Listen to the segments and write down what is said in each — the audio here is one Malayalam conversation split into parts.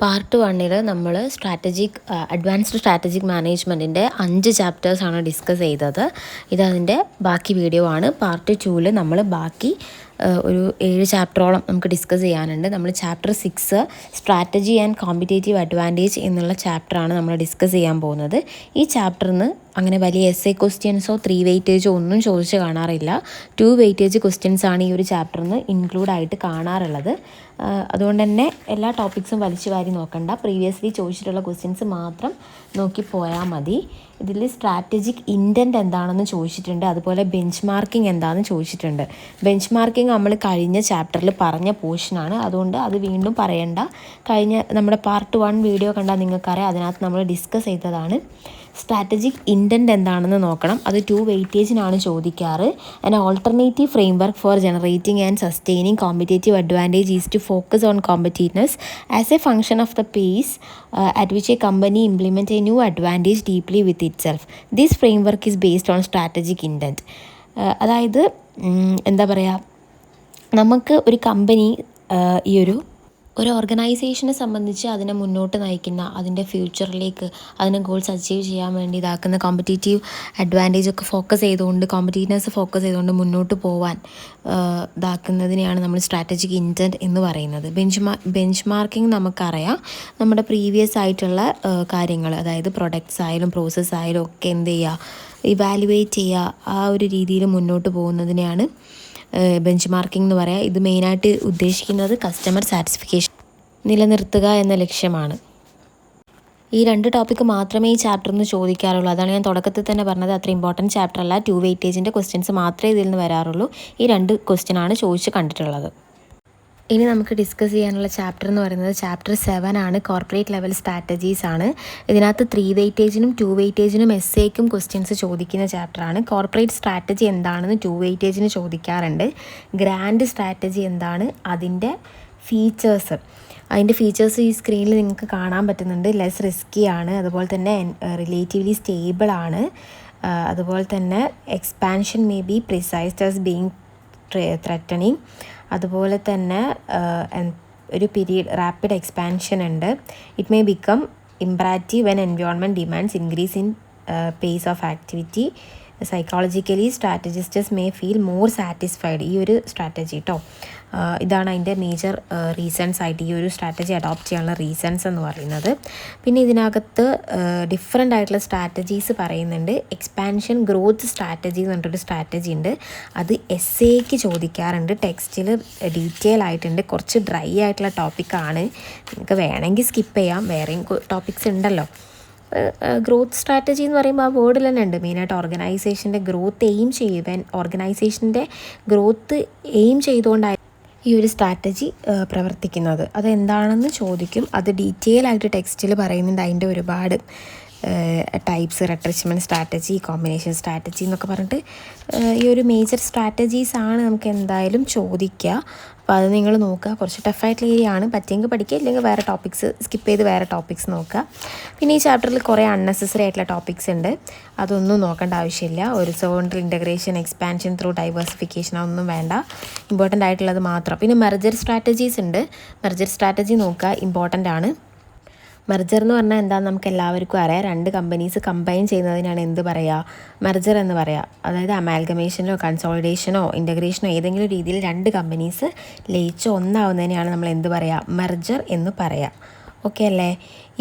പാർട്ട് 1 നമ്മൾ അഡ്വാൻസ്ഡ് സ്ട്രാറ്റജിക് മാനേജ്മെൻറ്റിൻ്റെ 5 ചാപ്റ്റേഴ്സാണ് ഡിസ്കസ് ചെയ്തത്. ഇതതിൻ്റെ ബാക്കി വീഡിയോ ആണ്. പാർട്ട് 2 നമ്മൾ ബാക്കി ഒരു 7 ചാപ്റ്ററോളം നമുക്ക് ഡിസ്കസ് ചെയ്യാനുണ്ട്. നമ്മൾ chapter 6 strategy and competitive advantage എന്നുള്ള ചാപ്റ്ററാണ് നമ്മൾ ഡിസ്കസ് ചെയ്യാൻ പോകുന്നത്. ഈ ചാപ്റ്ററിന് അങ്ങനെ വലിയ എസ് എ ക്വസ്റ്റ്യൻസോ 3 വെയിറ്റേജോ ഒന്നും ചോദിച്ച് കാണാറില്ല. 2 വെയിറ്റേജ് ക്വസ്റ്റ്യൻസാണ് ഈ ഒരു ചാപ്റ്ററിന് ഇൻക്ലൂഡായിട്ട് കാണാറുള്ളത്. അതുകൊണ്ട് തന്നെ എല്ലാ ടോപ്പിക്സും വലിച്ചു വാരി നോക്കണ്ട, പ്രീവിയസ്ലി ചോദിച്ചിട്ടുള്ള ക്വസ്റ്റ്യൻസ് മാത്രം നോക്കി പോയാൽ മതി. ഇതിൽ സ്ട്രാറ്റജിക് ഇൻറ്റൻറ്റ് എന്താണെന്ന് ചോദിച്ചിട്ടുണ്ട്, അതുപോലെ ബെഞ്ച് മാർക്കിംഗ് എന്താണെന്ന് ചോദിച്ചിട്ടുണ്ട്. ബെഞ്ച് മാർക്കിംഗ് നമ്മൾ കഴിഞ്ഞ ചാപ്റ്ററിൽ പറഞ്ഞ പോർഷനാണ്, അതുകൊണ്ട് അത് വീണ്ടും പറയണ്ട. നമ്മുടെ പാർട്ട് 1 വീഡിയോ കണ്ടാൽ നിങ്ങൾക്കറിയാം, അതിനകത്ത് നമ്മൾ ഡിസ്കസ് ചെയ്തതാണ്. സ്ട്രാറ്റജിക് ഇൻറ്റൻറ്റ് എന്താണെന്ന് നോക്കണം. അത് 2 വെയിറ്റേജിനാണ് ചോദിക്കാറ്. An alternative framework for generating and sustaining competitive advantage is to focus on competitiveness as a function of the pace at which a company implement a new advantage deeply with itself. This framework is based on strategic intent. അതായത് എന്താ പറയുക, നമുക്ക് ഒരു കമ്പനി ഒരു ഓർഗനൈസേഷനെ സംബന്ധിച്ച് അതിനെ മുന്നോട്ട് നയിക്കുന്ന, അതിൻ്റെ ഫ്യൂച്ചറിലേക്ക് അതിനെ ഗോൾസ് അച്ചീവ് ചെയ്യാൻ വേണ്ടി ഇതാക്കുന്ന കോമ്പറ്റേറ്റീവ് അഡ്വാൻറ്റേജ് ഒക്കെ കോമ്പറ്റീവ്നെസ് ഫോക്കസ് ചെയ്തുകൊണ്ട് മുന്നോട്ട് പോവാൻ ഇതാക്കുന്നതിനെയാണ് നമ്മൾ സ്ട്രാറ്റജിക് ഇൻറ്റൻറ്റ് എന്ന് പറയുന്നത്. ബെഞ്ച് മാർക്കിംഗ് നമുക്കറിയാം, നമ്മുടെ പ്രീവിയസ് ആയിട്ടുള്ള കാര്യങ്ങൾ, അതായത് പ്രൊഡക്ട്സ് ആയാലും പ്രോസസ്സ് ആയാലും ഒക്കെ എന്ത് ചെയ്യുക, ഇവാലുവേറ്റ് ചെയ്യുക, ആ ഒരു രീതിയിൽ മുന്നോട്ട് പോകുന്നതിനെയാണ് ബെഞ്ച് മാർക്കിംഗ് എന്ന് പറയാം. ഇത് മെയിനായിട്ട് ഉദ്ദേശിക്കുന്നത് കസ്റ്റമർ സാറ്റിസ്ഫിക്കേഷൻ നിലനിർത്തുക എന്ന ലക്ഷ്യമാണ്. ഈ 2 ടോപ്പിക്ക് മാത്രമേ ഈ ചാപ്റ്ററിൽ നിന്ന് ചോദിക്കാറുള്ളൂ. അതാണ് ഞാൻ തുടക്കത്തിൽ തന്നെ പറഞ്ഞത്, അത്ര ഇമ്പോർട്ടൻറ്റ് ചാപ്റ്റർ അല്ല. 2 വെയിറ്റേജിൻ്റെ ക്വസ്റ്റ്യൻസ് മാത്രമേ ഇതിൽ നിന്ന് വരാറുള്ളൂ. ഈ 2 ക്വസ്റ്റ്യനാണ് ചോദിച്ച് കണ്ടിട്ടുള്ളത്. ഇനി നമുക്ക് ഡിസ്കസ് ചെയ്യാനുള്ള ചാപ്റ്റർ എന്ന് പറയുന്നത് ചാപ്റ്റർ 7 ആണ്. കോർപ്പറേറ്റ് ലെവൽ സ്ട്രാറ്റജീസ് ആണ്. ഇതിനകത്ത് 3 വെയിറ്റേജിനും 2 വെയിറ്റേജിനും എസ് എക്കും ക്വസ്റ്റ്യൻസ് ചോദിക്കുന്ന ചാപ്റ്ററാണ്. കോർപ്പറേറ്റ് സ്ട്രാറ്റജി എന്താണെന്ന് 2 വെയിറ്റേജിന് ചോദിക്കാറുണ്ട്. ഗ്രാൻഡ് സ്ട്രാറ്റജി എന്താണ്, അതിൻ്റെ ഫീച്ചേഴ്സ് ഈ സ്ക്രീനിൽ നിങ്ങൾക്ക് കാണാൻ പറ്റുന്നുണ്ട്. ലെസ് റിസ്കി ആണ്, അതുപോലെ തന്നെ റിലേറ്റീവ്ലി സ്റ്റേബിൾ ആണ്, അതുപോലെ തന്നെ expansion may be perceived as being threatening, അതുപോലെ തന്നെ ഒരു റാപ്പിഡ് എക്സ്പാൻഷൻ ഉണ്ട്. It may become imperative when environment demands increase in pace of activity. Psychologically strategists may feel more satisfied. ഈ ഒരു സ്ട്രാറ്റജി കേട്ടോ, ഇതാണ് അതിൻ്റെ മേജർ റീസൺസ് ആയിട്ട് ഈ ഒരു സ്ട്രാറ്റജി അഡോപ്റ്റ് ചെയ്യാനുള്ള റീസൺസ് എന്ന് പറയുന്നത്. പിന്നെ ഇതിനകത്ത് ഡിഫറെൻ്റ് ആയിട്ടുള്ള സ്ട്രാറ്റജീസ് പറയുന്നുണ്ട്. എക്സ്പാൻഷൻ ഗ്രോത്ത് സ്ട്രാറ്റജി എന്ന് പറഞ്ഞിട്ടൊരു സ്ട്രാറ്റജി ഉണ്ട്. അത് എസ് എക്ക് ചോദിക്കാറുണ്ട്. ടെക്സ്റ്റിൽ ഡീറ്റെയിൽ ആയിട്ടുണ്ട്. കുറച്ച് ഡ്രൈ ആയിട്ടുള്ള ടോപ്പിക്കാണ്, നിങ്ങൾക്ക് വേണമെങ്കിൽ സ്കിപ്പ് ചെയ്യാം, വേറെയും ടോപ്പിക്സ് ഉണ്ടല്ലോ. ഗ്രോത്ത് സ്ട്രാറ്റജി എന്ന് പറയുമ്പോൾ ആ വേർഡിൽ തന്നെ ഉണ്ട് മെയിനായിട്ട് ഓർഗനൈസേഷൻ്റെ ഗ്രോത്ത് എയിം ചെയ്തുകൊണ്ടായി ഈ ഒരു സ്ട്രാറ്റജി പ്രവർത്തിക്കുന്നത്. അതെന്താണെന്ന് ചോദിക്കും. അത് ഡീറ്റെയിൽ ആയിട്ട് ടെക്സ്റ്റിൽ പറയുന്നുണ്ട്. അതിൻ്റെ ഒരുപാട് ടൈപ്സ്, റെട്രിച്ച്മെൻറ്റ് സ്ട്രാറ്റജി, കോമ്പിനേഷൻ സ്ട്രാറ്റജി എന്നൊക്കെ പറഞ്ഞിട്ട് ഈ ഒരു മേജർ സ്ട്രാറ്റജീസാണ് നമുക്ക് എന്തായാലും ചോദിക്കുക. അപ്പോൾ അത് നിങ്ങൾ നോക്കുക. കുറച്ച് ടഫായിട്ടുള്ള ഏരിയ ആണ്, പറ്റിയെങ്കിൽ പഠിക്കുക, ഇല്ലെങ്കിൽ വേറെ ടോപ്പിക്സ് സ്കിപ്പ് ചെയ്ത് വേറെ ടോപ്പിക്സ് നോക്കുക. പിന്നെ ഈ ചാപ്റ്ററിൽ കുറേ അൺനെസസറി ആയിട്ടുള്ള ടോപ്പിക്സ് ഉണ്ട്, അതൊന്നും നോക്കേണ്ട ആവശ്യമില്ല. Horizontal integration, expansion through diversification, അതൊന്നും വേണ്ട, ഇമ്പോർട്ടൻ്റ് ആയിട്ടുള്ളത് മാത്രം. പിന്നെ മെർജർ സ്ട്രാറ്റജീസ് ഉണ്ട്. മെർജർ സ്ട്രാറ്റജി നോക്കുക, ഇമ്പോർട്ടൻ്റ് ആണ്. മെർജർ എന്ന് പറഞ്ഞാൽ എന്താണെന്ന് നമുക്ക് എല്ലാവർക്കും അറിയാം. 2 കമ്പനീസ് കമ്പൈൻ ചെയ്യുന്നതിനാണ് എന്ത് പറയുക, മെർജർ എന്ന് പറയുക. അതായത് അമാൽഗമേഷനോ കൺസോളിഡേഷനോ ഇൻ്റഗ്രേഷനോ ഏതെങ്കിലും രീതിയിൽ 2 കമ്പനീസ് ലയിച്ച് ഒന്നാവുന്നതിനെയാണ് നമ്മൾ എന്ത് പറയുക, മെർജർ എന്ന് പറയുക. ഓക്കെ അല്ലേ?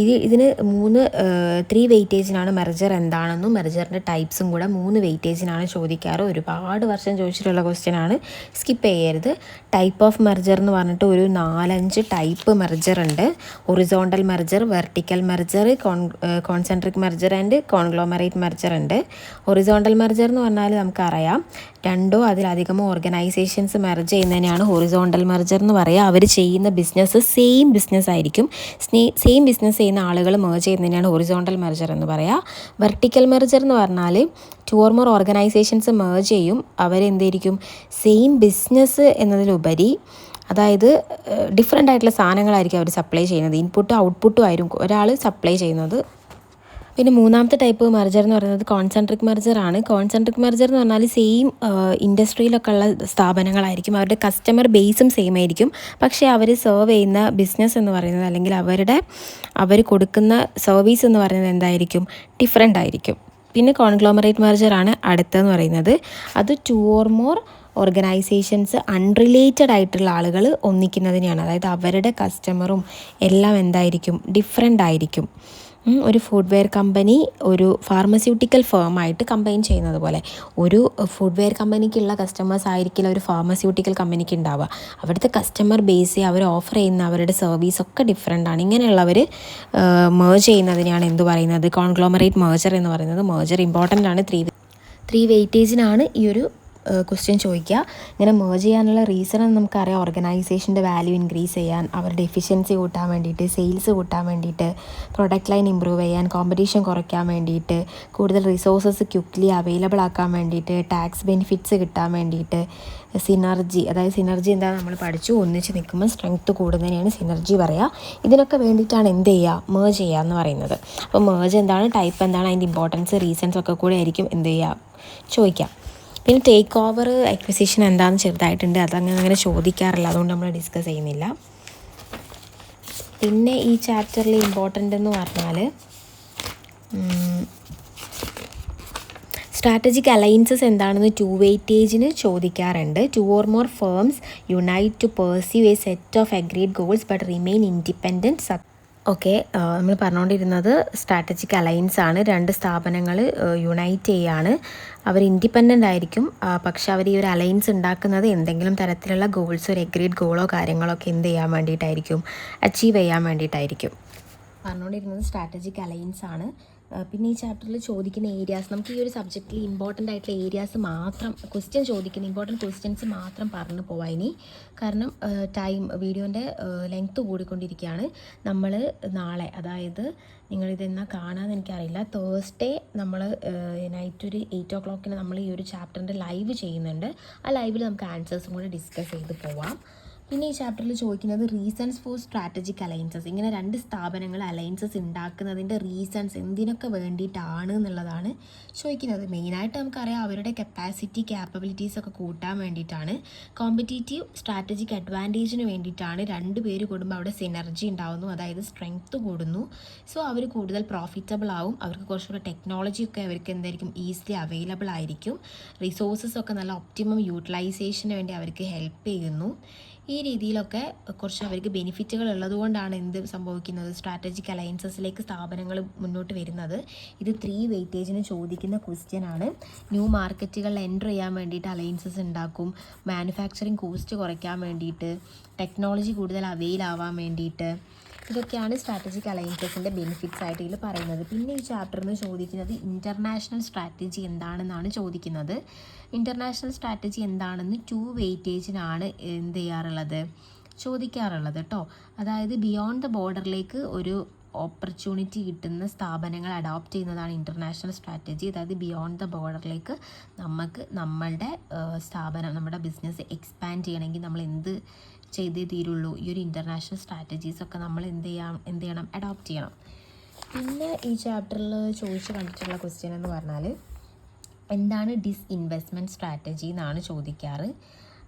ഇതിന് 3 വെയിറ്റേജിനാണ് മെർജർ എന്താണെന്നും മെർജറിൻ്റെ ടൈപ്സും കൂടെ 3 വെയിറ്റേജിനാണ് ചോദിക്കാറ്. ഒരുപാട് വർഷം ചോദിച്ചിട്ടുള്ള ക്വസ്റ്റ്യൻ ആണ്, സ്കിപ്പ് ചെയ്യരുത്. ടൈപ്പ് ഓഫ് മെർജർ എന്ന് പറഞ്ഞിട്ട് ഒരു 4-5 ടൈപ്പ് മെർജർ ഉണ്ട്. Horizontal merger, vertical merger, concentric merger and conglomerate merger ഉണ്ട്. ഹൊറിസോണ്ടൽ മെർജർ എന്ന് പറഞ്ഞാൽ നമുക്കറിയാം, 2 അതിലധികമോ ഓർഗനൈസേഷൻസ് മെർജ് ചെയ്യുന്നതിനാണ് ഹൊറിസോണ്ടൽ മെർജർ എന്ന് പറയുക. അവർ ചെയ്യുന്ന ബിസിനസ് സെയിം ബിസിനസ് ആയിരിക്കും. സെയിം ബിസിനസ് ചെയ്യുന്ന ആളുകൾ മെർജ് ചെയ്യുന്നതിനാണ് ഹൊറിസോണ്ടൽ മെർജർ എന്ന് പറയുക. വെർട്ടിക്കൽ മെർജർ എന്ന് പറഞ്ഞാൽ 2 or more ഓർഗനൈസേഷൻസ് മെർജ് ചെയ്യും. അവരെന്തായിരിക്കും, സെയിം ബിസിനസ് എന്നതിലുപരി, അതായത് ഡിഫറെൻ്റ് ആയിട്ടുള്ള സാധനങ്ങളായിരിക്കും അവർ സപ്ലൈ ചെയ്യുന്നത്. ഇൻപുട്ടും ഔട്ട്പുട്ടും ആയിരിക്കും ഒരാൾ സപ്ലൈ ചെയ്യുന്നത്. പിന്നെ മൂന്നാമത്തെ ടൈപ്പ് മെർജർ എന്ന് പറയുന്നത് കോൺസെൻട്രിക് മെർജറാണ്. കോൺസെൻട്രിക് മെർജർ എന്ന് പറഞ്ഞാൽ സെയിം ഇൻഡസ്ട്രിയിലൊക്കെ ഉള്ള സ്ഥാപനങ്ങളായിരിക്കും, അവരുടെ കസ്റ്റമർ ബേസും സെയിം ആയിരിക്കും, പക്ഷേ അവർ സെർവ് ചെയ്യുന്ന ബിസിനസ് എന്ന് പറയുന്നത് അല്ലെങ്കിൽ അവർ കൊടുക്കുന്ന സർവീസ് എന്ന് പറയുന്നത് എന്തായിരിക്കും, ഡിഫറെൻ്റ് ആയിരിക്കും. പിന്നെ കോൺഗ്ലോമറേറ്റ് മെർജറാണ് അടുത്തതെന്ന് പറയുന്നത്. അത് 2 or more ഓർഗനൈസേഷൻസ് അൺറിലേറ്റഡ് ആയിട്ടുള്ള ആളുകൾ ഒന്നിക്കുന്നതിനെയാണ്. അതായത് അവരുടെ കസ്റ്റമറും എല്ലാം എന്തായിരിക്കും, ഡിഫറെൻ്റ് ആയിരിക്കും. ഒരു ഫുഡ്വെയർ കമ്പനി ഒരു ഫാർമസ്യൂട്ടിക്കൽ ഫേമായിട്ട് കമ്പൈൻ ചെയ്യുന്നത് പോലെ, ഒരു ഫുഡ്വെയർ കമ്പനിക്കുള്ള കസ്റ്റമേഴ്സ് ആയിരിക്കില്ല ഒരു ഫാർമസ്യൂട്ടിക്കൽ കമ്പനിക്ക് ഉണ്ടാവുക. അവിടുത്തെ കസ്റ്റമർ ബേസ്, അവർ ഓഫർ ചെയ്യുന്ന അവരുടെ സർവീസൊക്കെ ഡിഫറെൻ്റ് ആണ്. ഇങ്ങനെയുള്ളവർ മേർജ് ചെയ്യുന്നതിനെയാണ് എന്ത് പറയുന്നത്, കോൺഗ്ലോമറേറ്റ് മേർജർ എന്ന് പറയുന്നത്. മേർജർ ഇമ്പോർട്ടൻ്റ് ആണ്. 3 വെയിറ്റേജിനാണ് ഈ ഒരു ക്വസ്റ്റ്യൻ ചോദിക്കുക. ഇങ്ങനെ മേർജ് ചെയ്യാനുള്ള റീസൺ നമുക്കറിയാം, ഓർഗനൈസേഷൻ്റെ വാല്യൂ ഇൻക്രീസ് ചെയ്യാൻ, അവരുടെ എഫിഷ്യൻസി കൂട്ടാൻ വേണ്ടിയിട്ട്, സെയിൽസ് കൂട്ടാൻ വേണ്ടിയിട്ട്, പ്രൊഡക്റ്റ് ലൈൻ ഇമ്പ്രൂവ് ചെയ്യാൻ, കോമ്പറ്റീഷൻ കുറയ്ക്കാൻ വേണ്ടിയിട്ട്, കൂടുതൽ റിസോഴ്സസ് ക്വിക്ക്ലി അവൈലബിൾ ആക്കാൻ വേണ്ടിയിട്ട്, ടാക്സ് ബെനിഫിറ്റ്സ് കിട്ടാൻ വേണ്ടിയിട്ട്, സിനർജി, അതായത് സിനർജി എന്താണെന്ന് നമ്മൾ പഠിച്ചു, ഒന്നിച്ച് നിൽക്കുമ്പോൾ സ്ട്രെങ്ത്ത് കൂടുന്നതിനെയാണ് സിനർജി പറയുക. ഇതിനൊക്കെ വേണ്ടിയിട്ടാണ് എന്ത് ചെയ്യുക, മേർജ് ചെയ്യുക എന്ന് പറയുന്നത്. അപ്പോൾ മേർജ് എന്താണ്, ടൈപ്പ് എന്താണ്, അതിൻ്റെ ഇമ്പോർട്ടൻസ്, റീസൺസ് ഒക്കെ കൂടെ ആയിരിക്കും എന്ത് ചെയ്യുക ചോദിക്കാം. പിന്നെ ടേക്ക് ഓവർ അക്വിസിഷൻ എന്താണെന്ന് ചെറുതായിട്ടുണ്ട്, അതങ്ങനെ ചോദിക്കാറില്ല, അതുകൊണ്ട് നമ്മൾ ഡിസ്കസ് ചെയ്യുന്നില്ല. പിന്നെ ഈ ചാപ്റ്ററിൽ ഇമ്പോർട്ടൻ്റ് എന്ന് പറഞ്ഞാൽ സ്ട്രാറ്റജിക് അലയൻസസ് എന്താണെന്ന് 2 വെയിറ്റേജിന് ചോദിക്കാറുണ്ട്. 2 or more firms unite to pursue a set of agreed goals but remain independent. Okay, നമ്മൾ പറഞ്ഞുകൊണ്ടിരുന്നത് സ്ട്രാറ്റജിക് അലയൻസ് ആണ്. 2 സ്ഥാപനങ്ങൾ യുണൈറ്റ് ചെയ്യാണ്. അവർ ഇൻഡിപെൻഡൻ്റ് ആയിരിക്കും, പക്ഷെ അവർ ഈ ഒരു അലയൻസ് ഉണ്ടാക്കുന്നത് എന്തെങ്കിലും തരത്തിലുള്ള ഗോൾസ്, ഒരു എഗ്രീഡ് ഗോളോ കാര്യങ്ങളോ ഒക്കെ എന്ത് ചെയ്യാൻ വേണ്ടിയിട്ടായിരിക്കും, അച്ചീവ് ചെയ്യാൻ വേണ്ടിയിട്ടായിരിക്കും. പറഞ്ഞുകൊണ്ടിരുന്നത് സ്ട്രാറ്റജിക് അലയൻസ് ആണ്. പിന്നെ ഈ ചാപ്റ്ററിൽ ചോദിക്കുന്ന ഏരിയാസ്, നമുക്ക് ഈ ഒരു സബ്ജക്റ്റിൽ ഇമ്പോർട്ടൻ്റ് ആയിട്ടുള്ള ഏരിയാസ് മാത്രം ക്വസ്റ്റ്യൻ ചോദിക്കുന്ന ഇമ്പോർട്ടൻറ്റ് ക്വസ്റ്റ്യൻസ് മാത്രം പറഞ്ഞു പോവാം ഇനി. കാരണം വീഡിയോൻ്റെ ലെങ്ത്ത് കൂടിക്കൊണ്ടിരിക്കുകയാണ്. നമ്മൾ നാളെ, അതായത് നിങ്ങളിതെന്നാ കാണാമെന്ന് എനിക്കറിയില്ല, തേഴ്സ്ഡേ നമ്മൾ നൈറ്റ് ഒരു 8 o'clock നമ്മൾ ഈ ഒരു ചാപ്റ്ററിൻ്റെ ലൈവ് ചെയ്യുന്നുണ്ട്. ആ ലൈവിൽ നമുക്ക് ആൻസേഴ്സും കൂടെ ഡിസ്കസ് ചെയ്ത് പോവാം. പിന്നെ ഈ ചാപ്റ്ററിൽ ചോദിക്കുന്നത് റീസൺസ് ഫോർ സ്ട്രാറ്റജിക് അലയൻസസ്. ഇങ്ങനെ 2 സ്ഥാപനങ്ങൾ അലയൻസസ് ഉണ്ടാക്കുന്നതിൻ്റെ റീസൺസ് എന്തിനൊക്കെ വേണ്ടിയിട്ടാണ് എന്നുള്ളതാണ് ചോദിക്കുന്നത്. മെയിനായിട്ട് നമുക്കറിയാം അവരുടെ കപ്പാസിറ്റി, ക്യാപ്പബിലിറ്റീസ് ഒക്കെ കൂട്ടാൻ വേണ്ടിയിട്ടാണ്. കോമ്പറ്റീറ്റീവ് സ്ട്രാറ്റജിക് അഡ്വാൻറ്റേജിന് വേണ്ടിയിട്ടാണ്. 2 പേര് കൂടുമ്പോൾ അവിടെ സിനർജി ഉണ്ടാകുന്നു, അതായത് സ്ട്രെങ്ത്ത് കൂടുന്നു. സോ അവർ കൂടുതൽ പ്രോഫിറ്റബിൾ ആവും, അവർക്ക് കുറച്ചുകൂടെ ടെക്നോളജിയൊക്കെ അവർക്ക് എന്തായിരിക്കും, ഈസിലി അവൈലബിൾ ആയിരിക്കും. റിസോഴ്സസ് ഒക്കെ നല്ല ഒപ്റ്റിമം യൂട്ടിലൈസേഷന് വേണ്ടി അവർക്ക് ഹെൽപ്പ് ചെയ്യുന്നു. ഈ രീതിയിലൊക്കെ കുറച്ച് അവർക്ക് ബെനിഫിറ്റുകൾ ഉള്ളതുകൊണ്ടാണ് എന്ത് സംഭവിക്കുന്നത്, സ്ട്രാറ്റജിക് അലയൻസസിലേക്ക് സ്ഥാപനങ്ങൾ മുന്നോട്ട് വരുന്നത്. ഇത് 3 വെയിറ്റേജിന് ചോദിക്കുന്ന ക്വസ്റ്റ്യൻ ആണ്. ന്യൂ മാർക്കറ്റുകളിൽ എൻ്റർ ചെയ്യാൻ വേണ്ടിയിട്ട് അലയൻസസ് ഉണ്ടാക്കും, മാനുഫാക്ചറിങ് കോസ്റ്റ് കുറയ്ക്കാൻ വേണ്ടിയിട്ട്, ടെക്നോളജി കൂടുതൽ അവെയിൽ ആവാൻ വേണ്ടിയിട്ട്. ഇതൊക്കെയാണ് സ്ട്രാറ്റജിക് അലയൻസസിൻ്റെ ബെനിഫിറ്റ്സ് ആയിട്ട് ഇതിൽ പറയുന്നത്. പിന്നെ ഈ ചാപ്റ്ററിൽ നിന്ന് ചോദിക്കുന്നത് ഇൻ്റർനാഷണൽ സ്ട്രാറ്റജി എന്താണെന്നാണ് ചോദിക്കുന്നത്. ഇൻ്റർനാഷണൽ സ്ട്രാറ്റജി എന്താണെന്ന് 2 വെയിറ്റേജിനാണ് എന്ത് ചെയ്യാറുള്ളത്, ചോദിക്കാറുള്ളത് കേട്ടോ. അതായത് ബിയോണ്ട് ദ ബോർഡറിലേക്ക് ഒരു ഓപ്പർച്യൂണിറ്റി കിട്ടുന്ന സ്ഥാപനങ്ങൾ അഡോപ്റ്റ് ചെയ്യുന്നതാണ് ഇൻ്റർനാഷണൽ സ്ട്രാറ്റജി. അതായത് ബിയോണ്ട് ദ ബോർഡറിലേക്ക് നമുക്ക് നമ്മളുടെ സ്ഥാപനം, നമ്മുടെ ബിസിനസ് എക്സ്പാൻഡ് ചെയ്യണമെങ്കിൽ നമ്മൾ എന്ത് ചെയ്തേ തീരുള്ളൂ, ഈ ഒരു ഇൻ്റർനാഷണൽ സ്ട്രാറ്റജീസൊക്കെ നമ്മൾ എന്ത് ചെയ്യണം, അഡോപ്റ്റ് ചെയ്യണം. പിന്നെ ഈ ചാപ്റ്ററിൽ ചോദിച്ച് കണ്ടിട്ടുള്ള ക്വസ്റ്റ്യൻ എന്ന് പറഞ്ഞാൽ എന്താണ് ഡിസ്ഇൻവെസ്റ്റ്മെൻറ്റ് സ്ട്രാറ്റജി എന്നാണ് ചോദിക്കാറ്.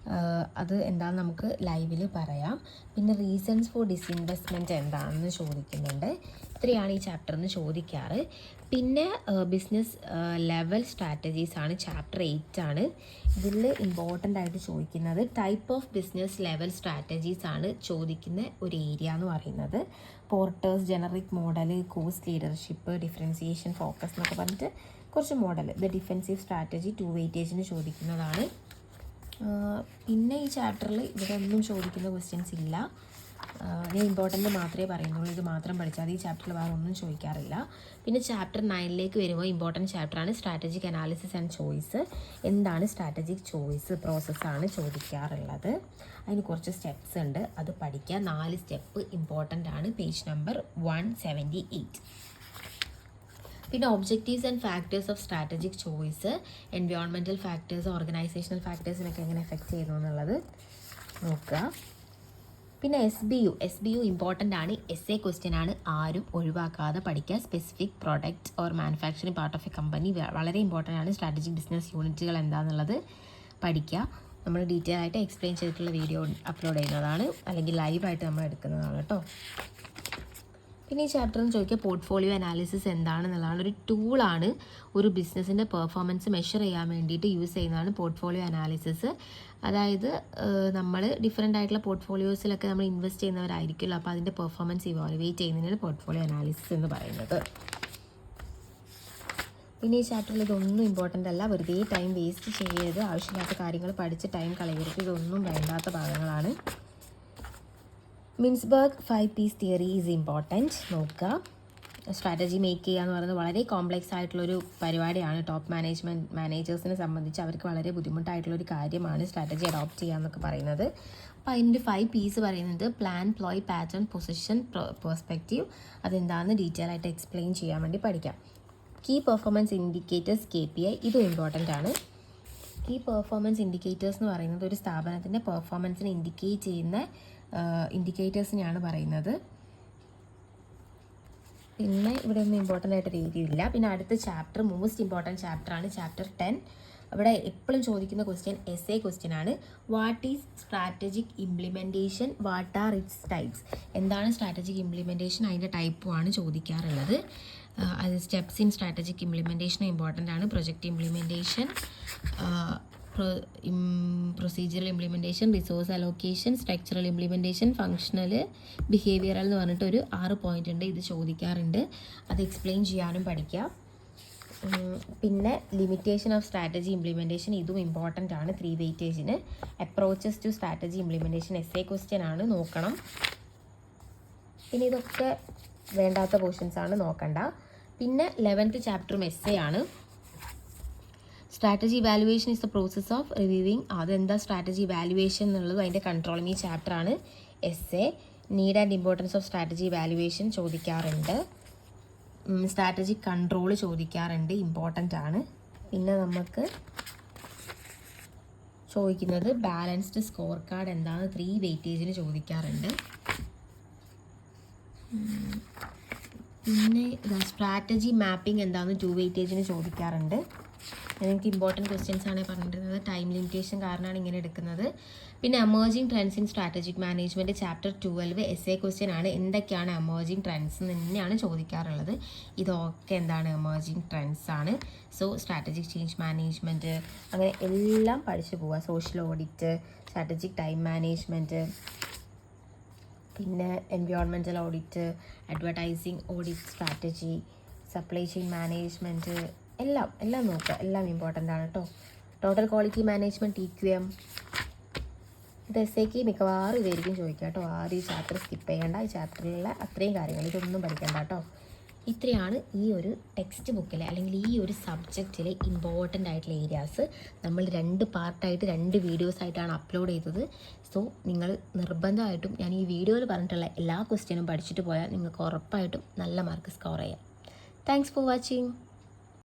അത് എന്താണെന്ന് നമുക്ക് ലൈവിൽ പറയാം. പിന്നെ റീസൺസ് ഫോർ ഡിസ്ഇൻവെസ്റ്റ്മെൻറ്റ് എന്താണെന്ന് ചോദിക്കുന്നുണ്ട്. ഇത്രയാണ് ഈ ചാപ്റ്ററിൽ നിന്ന് ചോദിക്കാറ്. പിന്നെ ബിസിനസ് ലെവൽ സ്ട്രാറ്റജീസ് ആണ്, ചാപ്റ്റർ 8 ആണ്. ഇതിൽ ഇമ്പോർട്ടൻ്റ് ആയിട്ട് ചോദിക്കുന്നത് type of business level strategies ആണ് ചോദിക്കുന്ന ഒരു ഏരിയ എന്ന് പറയുന്നത്. Porter's, generic model, cost leadership, differentiation, focus എന്നൊക്കെ പറഞ്ഞിട്ട് കുറച്ച് മോഡൽ. ദ ഡിഫെൻസീവ് സ്ട്രാറ്റജി 2 വെയിറ്റേജിന് ചോദിക്കുന്നതാണ്. പിന്നെ ഈ ചാപ്റ്ററിൽ ഇവിടെ ഒന്നും ചോദിക്കുന്ന ക്വസ്റ്റ്യൻസ് ഇല്ല. ഞാൻ ഇമ്പോർട്ടൻ്റ് മാത്രമേ പറയുന്നുള്ളൂ, ഇത് മാത്രം പഠിച്ചാൽ ഈ ചാപ്റ്ററിൽ വേറെ ഒന്നും ചോദിക്കാറില്ല. പിന്നെ ചാപ്റ്റർ 9ലേക്ക് വരുമ്പോൾ ഇമ്പോർട്ടൻറ്റ് ചാപ്റ്ററാണ് സ്ട്രാറ്റജിക് അനാലിസിസ് ആൻഡ് ചോയ്സ്. എന്താണ് സ്ട്രാറ്റജിക് ചോയ്സ് പ്രോസസ്സാണ് ചോദിക്കാറുള്ളത്. അതിന് കുറച്ച് സ്റ്റെപ്സ് ഉണ്ട്, അത് പഠിക്കുക. 4 സ്റ്റെപ്പ് ഇമ്പോർട്ടൻ്റ് ആണ്. Page number 178. പിന്നെ objectives and factors of strategic choice, environmental factors, organisational ഫാക്ടേഴ്സിനൊക്കെ എങ്ങനെ എഫക്റ്റ് ചെയ്യുന്നു എന്നുള്ളത് നോക്കുക. പിന്നെ എസ് ബി യു ഇമ്പോർട്ടൻ്റ് ആണ്. എസ് എ ക്വസ്റ്റ്യൻ ആണ്, ആരും ഒഴിവാക്കാതെ പഠിക്കുക. Specific product or manufacturing part of a company വളരെ ഇമ്പോർട്ടൻ്റ് ആണ്. സ്ട്രാറ്റജിക് ബിസിനസ് യൂണിറ്റുകൾ എന്താണെന്നുള്ളത് പഠിക്കുക. നമ്മൾ ഡീറ്റെയിൽ ആയിട്ട് എക്സ്പ്ലെയിൻ ചെയ്തിട്ടുള്ള വീഡിയോ അപ്ലോഡ് ചെയ്യുന്നതാണ്, അല്ലെങ്കിൽ ലൈവായിട്ട് നമ്മൾ എടുക്കുന്നതാണ് കേട്ടോ. പിന്നെ ഈ ചാപ്റ്ററിൽ നിന്ന് ചോദിക്കുക പോർട്ട്ഫോളിയോ അനാലിസിസ് എന്താണെന്നുള്ളതാണ്. ഒരു ടൂളാണ്, ഒരു ബിസിനസ്സിൻ്റെ പെർഫോമൻസ് മെഷർ ചെയ്യാൻ വേണ്ടിയിട്ട് യൂസ് ചെയ്യുന്നതാണ് പോർട്ട്ഫോളിയോ അനാലിസിസ്. അതായത് നമ്മൾ ഡിഫറെൻ്റ് ആയിട്ടുള്ള പോർട്ട്ഫോളിയോസിലൊക്കെ നമ്മൾ ഇൻവെസ്റ്റ് ചെയ്യുന്നവരായിരിക്കുമല്ലോ, അപ്പോൾ അതിൻ്റെ പെർഫോമൻസ് ഇവാലുവേറ്റ് ചെയ്യുന്നതിനാണ് പോർട്ട്ഫോളിയോ അനാലിസിസ് എന്ന് പറയുന്നത്. പിന്നെ ഈ ചാപ്റ്ററിൽ ഇതൊന്നും ഇമ്പോർട്ടൻ്റ് അല്ല, വെറുതെ ടൈം വേസ്റ്റ് ചെയ്യരുത്, ആവശ്യമില്ലാത്ത കാര്യങ്ങൾ പഠിച്ച് ടൈം കളയരുത്, ഇതൊന്നും വേണ്ടാത്ത ഭാഗങ്ങളാണ്. മിൻസ്ബർഗ് 5 P's തിയറി ഈസ് ഇമ്പോർട്ടൻറ്റ്, നോക്കുക. സ്ട്രാറ്റജി മേക്ക് ചെയ്യുക എന്ന് പറയുന്നത് വളരെ കോംപ്ലെക്സ് ആയിട്ടുള്ളൊരു പരിപാടിയാണ്. ടോപ്പ് മാനേജേഴ്സിനെ സംബന്ധിച്ച് അവർക്ക് വളരെ ബുദ്ധിമുട്ടായിട്ടുള്ളൊരു കാര്യമാണ് സ്ട്രാറ്റജി അഡോപ്റ്റ് ചെയ്യുക എന്നൊക്കെ പറയുന്നത്. അപ്പോൾ അതിൻ്റെ 5 P's പറയുന്നത് plan, ploy, pattern, position, perspective. അതെന്താണെന്ന് ഡീറ്റെയിൽ ആയിട്ട് എക്സ്പ്ലെയിൻ ചെയ്യാൻ വേണ്ടി പഠിക്കാം. കീ പെർഫോമൻസ് ഇൻഡിക്കേറ്റേഴ്സ് KPI, ഇതും ഇമ്പോർട്ടൻ്റ് ആണ്. കീ പെർഫോമൻസ് ഇൻഡിക്കേറ്റേഴ്സ് എന്ന് പറയുന്നത് ഒരു സ്ഥാപനത്തിൻ്റെ പെർഫോമൻസിനെ ഇൻഡിക്കേറ്റ് ചെയ്യുന്ന ഇൻഡിക്കേറ്റേഴ്സിനെയാണ് പറയുന്നത്. പിന്നെ ഇവിടെ ഒന്നും ഇമ്പോർട്ടൻ്റ് ആയിട്ട് രീതിയില്ല. പിന്നെ അടുത്ത ചാപ്റ്റർ മോസ്റ്റ് ഇമ്പോർട്ടൻറ്റ് ചാപ്റ്ററാണ് ചാപ്റ്റർ 10. അവിടെ എപ്പോഴും ചോദിക്കുന്ന ക്വസ്റ്റ്യൻ എസ് എ ക്വസ്റ്റ്യൻ ആണ്. What is strategic implementation, what are it's types. എന്താണ് സ്ട്രാറ്റജിക് ഇംപ്ലിമെൻറ്റേഷൻ, അതിൻ്റെ ടൈപ്പുമാണ് ചോദിക്കാറുള്ളത്. അത് സ്റ്റെപ്സ് ഇൻ സ്ട്രാറ്റജിക് ഇംപ്ലിമെൻറ്റേഷനും ഇമ്പോർട്ടൻ്റ് ആണ്. Project implementation, procedural implementation, resource allocation, structural implementation, functional, behavioural എന്ന് പറഞ്ഞിട്ട് ഒരു 6 പോയിൻ്റ് ഉണ്ട്. ഇത് ചോദിക്കാറുണ്ട്, അത് എക്സ്പ്ലെയിൻ ചെയ്യാനും പഠിക്കുക. പിന്നെ ലിമിറ്റേഷൻ ഓഫ് സ്ട്രാറ്റജി ഇംപ്ലിമെൻറ്റേഷൻ, ഇതും ഇമ്പോർട്ടൻ്റ് ആണ് 3 വെയിറ്റേജിന്. Approaches to strategy implementation S A question ആണ്, നോക്കണം. പിന്നെ ഇതൊക്കെ വേണ്ടാത്ത പോർഷൻസ് ആണ്, നോക്കണ്ട. പിന്നെ 11th ചാപ്റ്ററും എസ് എ ആണ്. Strategy evaluation is the process of reviewing. അതെന്താ സ്ട്രാറ്റജി ഇവാലുവേഷൻ എന്നുള്ളത് അതിൻ്റെ കൺട്രോളിങ് ഈ ചാപ്റ്ററാണ് S A. Need and importance of strategy evaluation ചോദിക്കാറുണ്ട്. സ്ട്രാറ്റജിക് കൺട്രോൾ ചോദിക്കാറുണ്ട്, ഇമ്പോർട്ടൻ്റ് ആണ്. പിന്നെ നമുക്ക് ചോദിക്കുന്നത് ബാലൻസ്ഡ് സ്കോർ കാർഡ് എന്താണ് 3 വെയിറ്റേജിന് ചോദിക്കാറുണ്ട്. പിന്നെ സ്ട്രാറ്റജി മാപ്പിംഗ് എന്താണെന്ന് 2 വെയിറ്റേജിന് ചോദിക്കാറുണ്ട്. എനിക്ക് ഇമ്പോർട്ടൻറ്റ് ക്വസ്റ്റ്യൻസ് ആണ് പറഞ്ഞിരുന്നത്, ടൈം ലിമിറ്റേഷൻ കാരണമാണ് ഇങ്ങനെ എടുക്കുന്നത്. പിന്നെ emerging trends in strategic management chapter 12 S A question ആണ്. എന്തൊക്കെയാണ് എമേർജിങ് ട്രെൻഡ്സ് എന്ന് തന്നെയാണ് ചോദിക്കാറുള്ളത്. ഇതൊക്കെ എന്താണ് എമേർജിങ് ട്രെൻഡ്സ് ആണ്. സോ സ്ട്രാറ്റജിക് ചേഞ്ച് മാനേജ്മെൻറ്റ് അങ്ങനെ എല്ലാം പഠിച്ചു പോവുക. Social audit, strategic time management, പിന്നെ environmental audit, advertising audit strategy, supply chain management, എല്ലാം നോക്കുക, എല്ലാം ഇമ്പോർട്ടൻ്റ് ആണ് കേട്ടോ. ടോട്ടൽ ക്വാളിറ്റി മാനേജ്മെൻറ്റ് TQM, ഇത് എസ് എക്ക് മിക്കവാറും ഇതായിരിക്കും ചോദിക്കുക കേട്ടോ. ആദ്യം ഈ ചാപ്റ്റർ സ്കിപ്പ് ചെയ്യേണ്ട, ഈ ചാപ്റ്ററിലുള്ള അത്രയും കാര്യങ്ങൾ ഇതൊന്നും പഠിക്കേണ്ട കേട്ടോ. ഇത്രയാണ് ഈ ഒരു ടെക്സ്റ്റ് ബുക്കിലെ അല്ലെങ്കിൽ ഈ ഒരു സബ്ജക്റ്റിലെ ഇമ്പോർട്ടൻ്റ് ആയിട്ടുള്ള ഏരിയാസ്. നമ്മൾ 2 പാർട്ടായിട്ട് 2 വീഡിയോസായിട്ടാണ് അപ്ലോഡ് ചെയ്തത്. സോ നിങ്ങൾ നിർബന്ധമായിട്ടും ഞാൻ ഈ വീഡിയോയിൽ പറഞ്ഞിട്ടുള്ള എല്ലാ ക്വസ്റ്റ്യനും പഠിച്ചിട്ട് പോയാൽ നിങ്ങൾക്ക് ഉറപ്പായിട്ടും നല്ല മാർക്ക് സ്കോർ ചെയ്യാം. Thanks for watching.